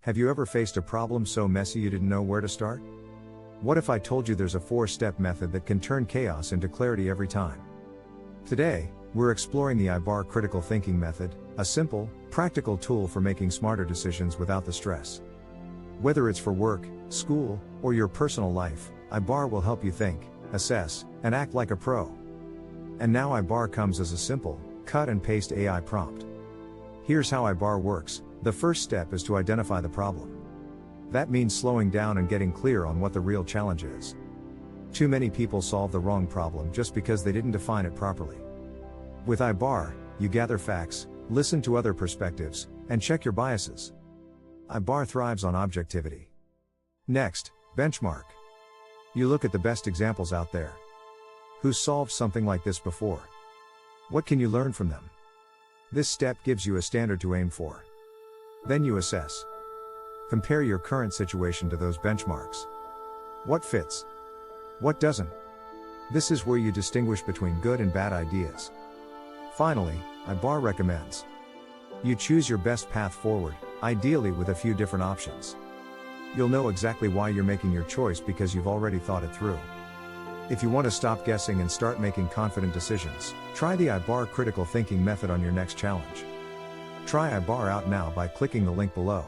Have you ever faced a problem so messy you didn't know where to start? What if I told you there's a 4-step method that can turn chaos into clarity every time? Today, we're exploring the IBAR Critical Thinking Method, a simple, practical tool for making smarter decisions without the stress. Whether it's for work, school, or your personal life, IBAR will help you think, assess, and act like a pro. And now IBAR comes as a simple, cut and paste AI prompt. Here's how IBAR works. The first step is to identify the problem. That means slowing down and getting clear on what the real challenge is. Too many people solve the wrong problem just because they didn't define it properly. With IBAR, you gather facts, listen to other perspectives, and check your biases. IBAR thrives on objectivity. Next, benchmark. You look at the best examples out there. Who's solved something like this before? What can you learn from them? This step gives you a standard to aim for. Then you assess. Compare your current situation to those benchmarks. What fits? What doesn't? This is where you distinguish between good and bad ideas. Finally, IBAR recommends. You choose your best path forward, ideally with a few different options. You'll know exactly why you're making your choice because you've already thought it through. If you want to stop guessing and start making confident decisions, try the IBAR Critical Thinking Method on your next challenge. Try IBAR out now by clicking the link below.